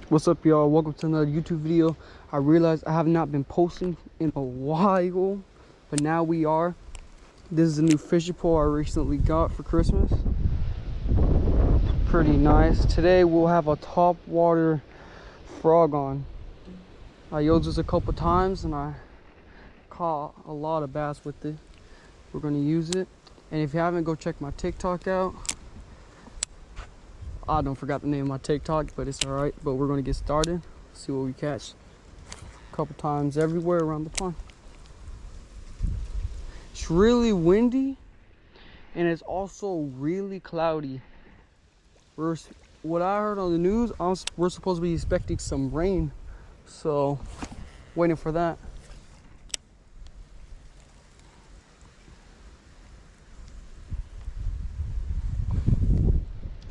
What's up, y'all? Welcome to another YouTube video. I realized I have not been posting in a while, but now we are. This is a new fishing pole I recently got for Christmas. Pretty nice. Today we'll have a top water frog on. I used this a couple times and I caught a lot of bass with it. We're gonna use it. And if you haven't, go check my TikTok out. I don't forgot the name of my TikTok, but it's alright. But we're gonna get started. See what we catch. A couple times everywhere around the pond. It's really windy and it's also really cloudy. What I heard on the news, we're supposed to be expecting some rain. So, waiting for that.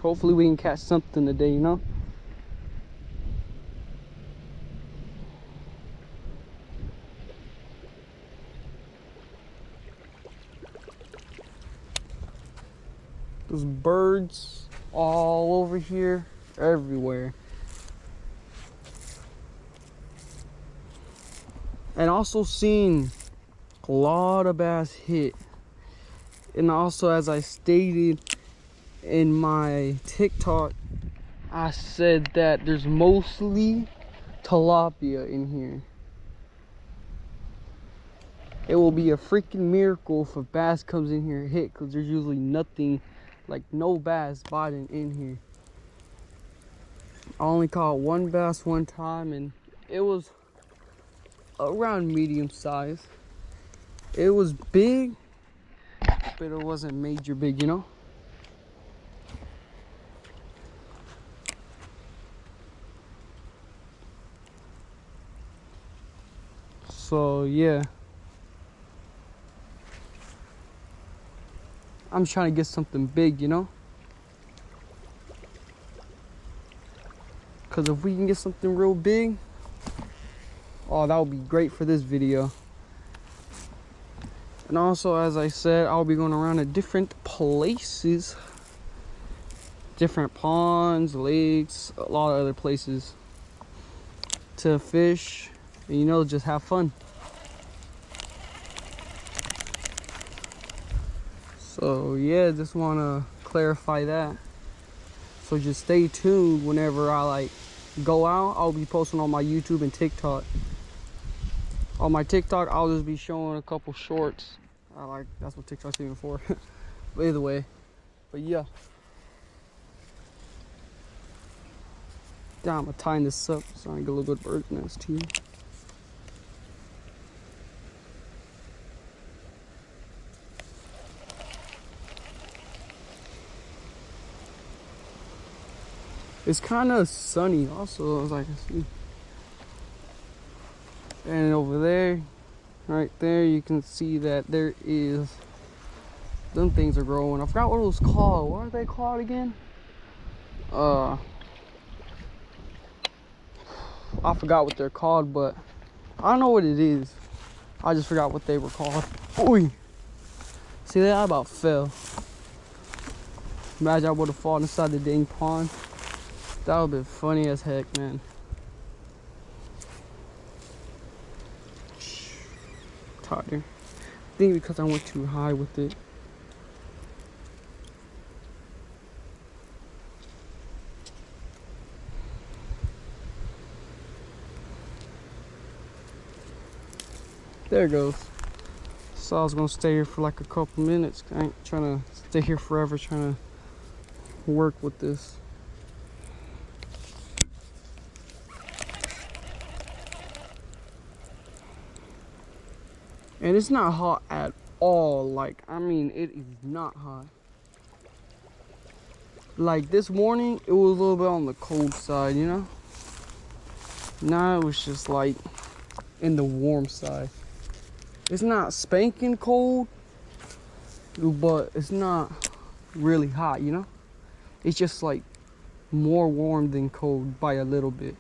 Hopefully we can catch something today, you know? There's birds all over here, everywhere. And also seeing a lot of bass hit. And also, as I stated in my TikTok, I said that there's mostly tilapia in here. It will be a freaking miracle if a bass comes in here and hit, because there's usually nothing, like no bass biting in here. I only caught one bass one time and it was around medium size. It was big, but it wasn't major big, you know? So yeah, I'm trying to get something big, you know? Because if we can get something real big, oh, that would be great for this video. And also, as I said, I'll be going around to different places, different ponds, lakes, a lot of other places to fish and, you know, just have fun. So yeah, just want to clarify that. So just stay tuned whenever I go out. I'll be posting on my YouTube and TikTok. On my TikTok, I'll just be showing a couple shorts. That's what TikTok's even for. But either way, but yeah. Damn, I'm gonna tie this up so I can get a little bit of bird's nest too. It's kind of sunny also, as I can see. And over there, right there, you can see that there is, them things are growing. I forgot what it was called. What are they called again? I forgot what they're called, but I don't know what it is. I just forgot what they were called. Ooh. See that? I about fell. Imagine I would have fallen inside the dang pond. That would have been funny as heck, man. Tighter. I think because I went too high with it. There it goes. So I was gonna stay here for like a couple minutes. I ain't trying to stay here forever, trying to work with this. And it's not hot at all. Like, I mean, it is not hot. Like this morning, it was a little bit on the cold side, you know? Now it was just like in the warm side. It's not spanking cold, but it's not really hot, you know? It's just like more warm than cold by a little bit.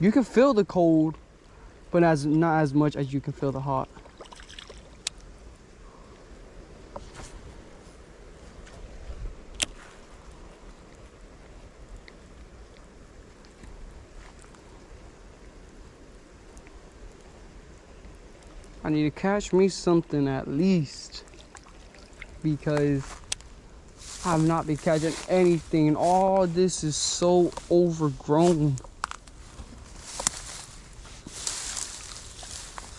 You can feel the cold, but not as much as you can feel the hot. I need to catch me something at least, because I have not been catching anything. And all this is so overgrown.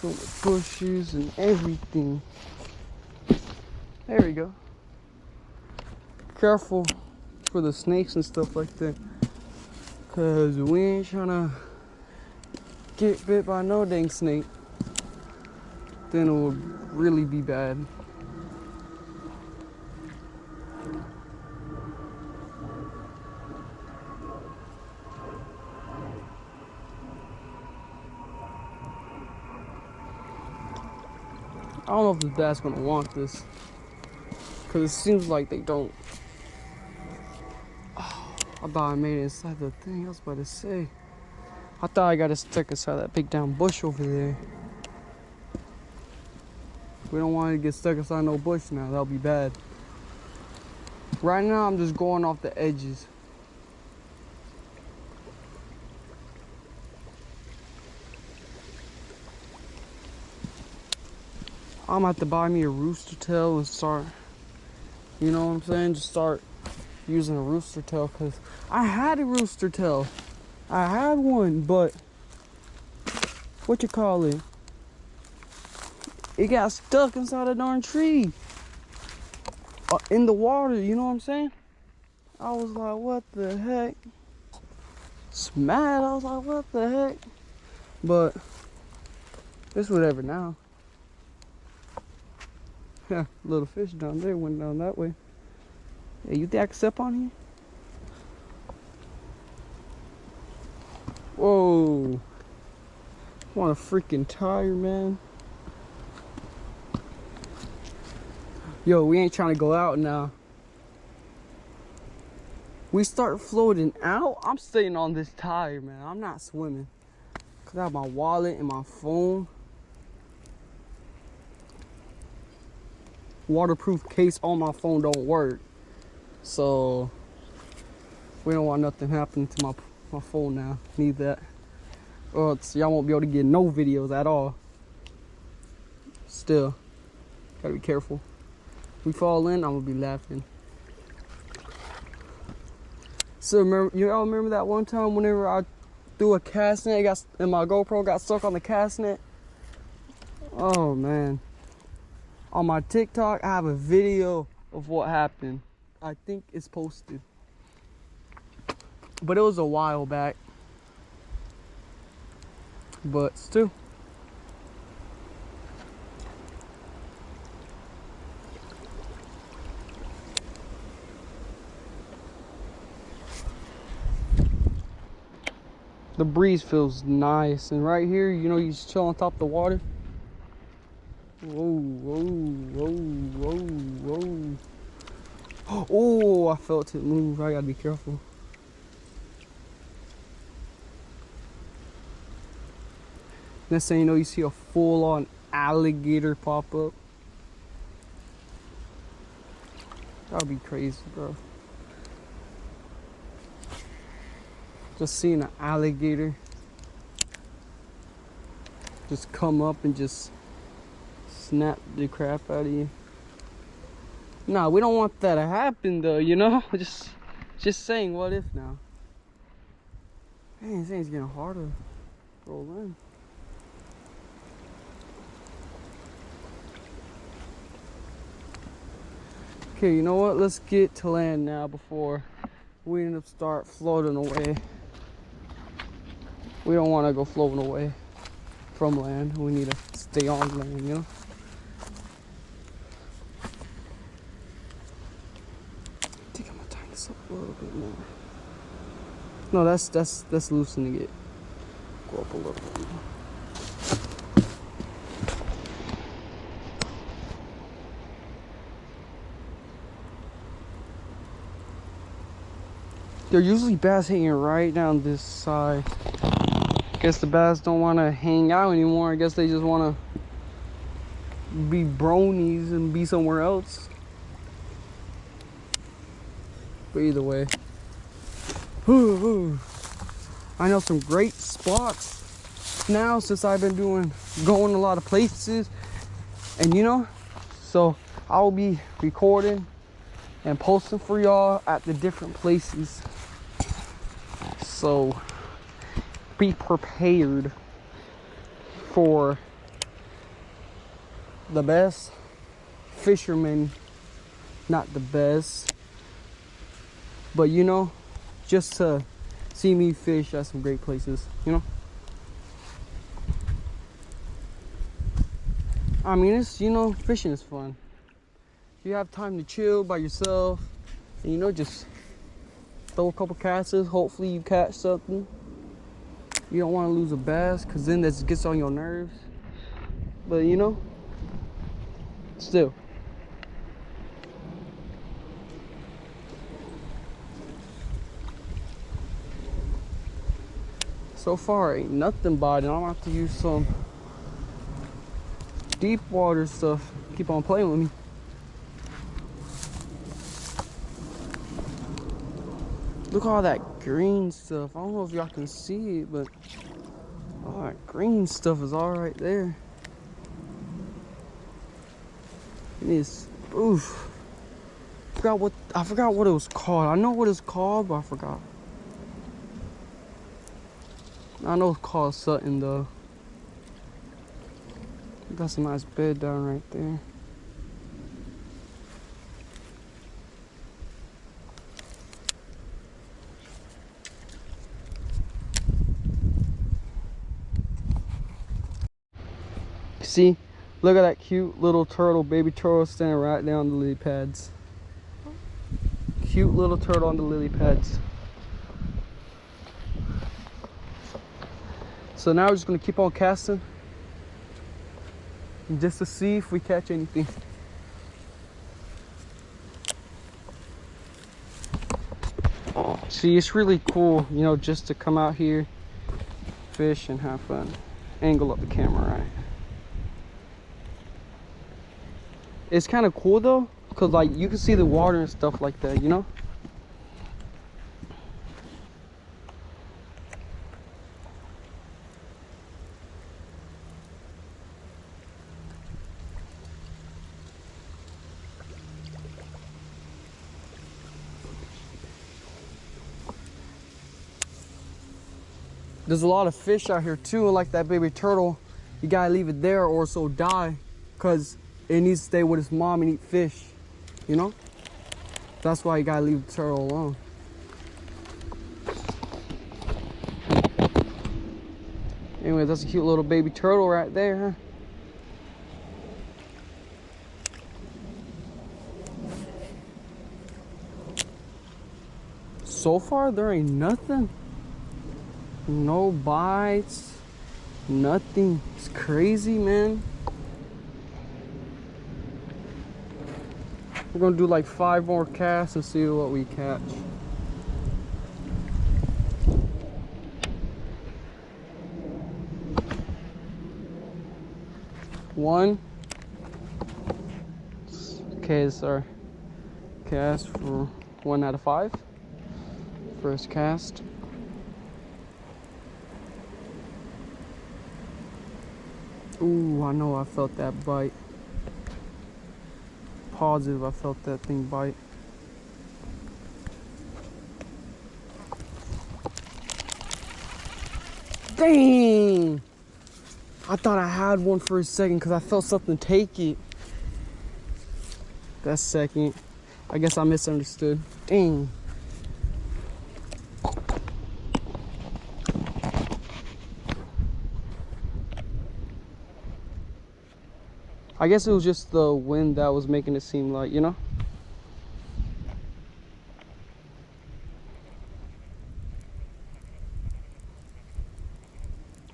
So many bushes and everything. There we go. Careful for the snakes and stuff like that, cause we ain't trying to get bit by no dang snake. Then it would really be bad. I don't know if the dad's gonna want this, cause it seems like they don't. Oh, I thought I made it inside the thing. I was about to say. I thought I got it stuck inside that big down bush over there. We don't want to get stuck inside no bush now. That'll be bad. Right now, I'm just going off the edges. I'm gonna have to buy me a rooster tail and start, you know what I'm saying? Just start using a rooster tail, because I had a rooster tail. I had one, but what you call it? It got stuck inside a darn tree. In the water, you know what I'm saying? I was like, what the heck? It's mad. I was like, what the heck? But it's whatever now. Yeah, little fish down there went down that way. Hey, you think I can step on here? Whoa. I want a freaking tire, man. Yo, we ain't trying to go out now. We start floating out, I'm staying on this tire, man. I'm not swimming. Cause I have my wallet and my phone. Waterproof case on my phone don't work. So we don't want nothing happening to my phone now. Need that. Or else y'all won't be able to get no videos at all. Still, gotta be careful. If we fall in, I'm gonna be laughing. So y'all remember that one time whenever I threw a cast net and my GoPro got stuck on the cast net? Oh man. On my TikTok, I have a video of what happened. I think it's posted. But it was a while back. But still. The breeze feels nice. And right here, you know, you just chill on top of the water. Whoa, whoa, whoa, whoa, whoa. Oh, I felt it move. I gotta be careful. Next thing you know, you see a full-on alligator pop up. That would be crazy, bro. Just seeing an alligator just come up and just snap the crap out of you. Nah, we don't want that to happen though, you know? Just saying, what if now? Man, this thing's getting harder to roll in. Okay, you know what? Let's get to land now before we end up start floating away. We don't want to go floating away from land. We need to stay on land, you know? I think I'm gonna tighten this up a little bit more. No, that's loosening it. Go up a little bit more. They're usually bass hanging right down this side. Guess the bass don't want to hang out anymore. I guess they just want to be bronies and be somewhere else. But either way, I know some great spots just now since I've been going a lot of places, and you know, so I'll be recording and posting for y'all at the different places. So be prepared for the best fishermen, not the best, but you know, just to see me fish at some great places, you know. I mean, it's, you know, fishing is fun. If you have time to chill by yourself and, you know, just throw a couple casts, hopefully you catch something. You don't want to lose a bass because then that gets on your nerves. But, you know, still. So far, ain't nothing biting. I'm gonna have to use some deep water stuff. Keep on playing with me. Look at all that green stuff. I don't know if y'all can see it, but all that green stuff is all right there. It is, oof. I forgot what it was called. I know what it's called, but I forgot. I know it's called something though. That's a nice bed down right there. See, look at that cute little turtle, baby turtle standing right there on the lily pads. Cute little turtle on the lily pads. So now we're just gonna keep on casting just to see if we catch anything. See, it's really cool, you know, just to come out here, fish, and have fun. Angle up the camera right. It's kind of cool though, because like you can see the water and stuff like that, you know? There's a lot of fish out here too, like that baby turtle. You gotta leave it there or so die, because it needs to stay with its mom and eat fish, you know? That's why you gotta leave the turtle alone. Anyway, that's a cute little baby turtle right there, huh? So far, there ain't nothing. No bites, nothing. It's crazy, man. We're gonna do like 5 more casts and see what we catch. One. Okay, it's our cast for 1 out of 5. First cast. Ooh, I know I felt that bite. Positive I felt that thing bite. Dang! I thought I had one for a second because I felt something take it. That's second. I guess I misunderstood. Dang. I guess it was just the wind that was making it seem like, you know?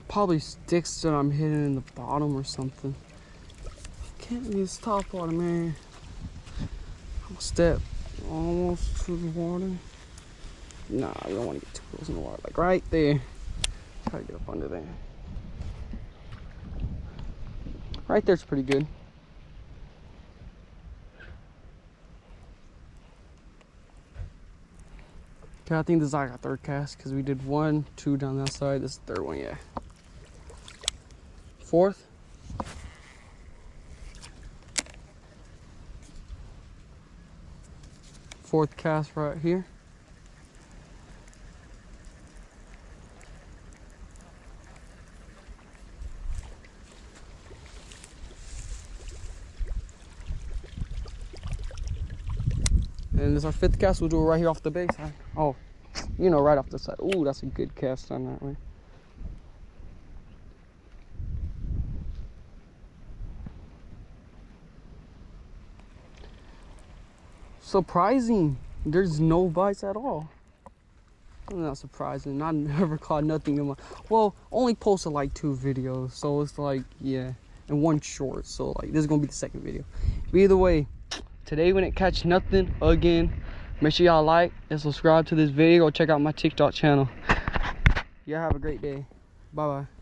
Probably sticks that I'm hitting in the bottom or something. Can't use top water, man. I'm step almost to the water. Nah, we don't want to get too close in the water. Like right there. Try to get up under there. Right there's pretty good. Okay, I think this is like our third cast because we did 1, 2 down that side. This is the third one, yeah. Fourth. Fourth cast right here. And this is our fifth cast. We'll do it right here off the base. Oh, you know, right off the side. Ooh, that's a good cast on that way. Surprising, there's no bites at all. Not surprising. I never caught nothing in my, well, only posted like 2 videos, so it's like, yeah, and 1 short, so like this is gonna be the second video. But either way, today we didn't catch nothing again. Make sure y'all like and subscribe to this video. Go check out my TikTok channel. Y'all have a great day. Bye bye.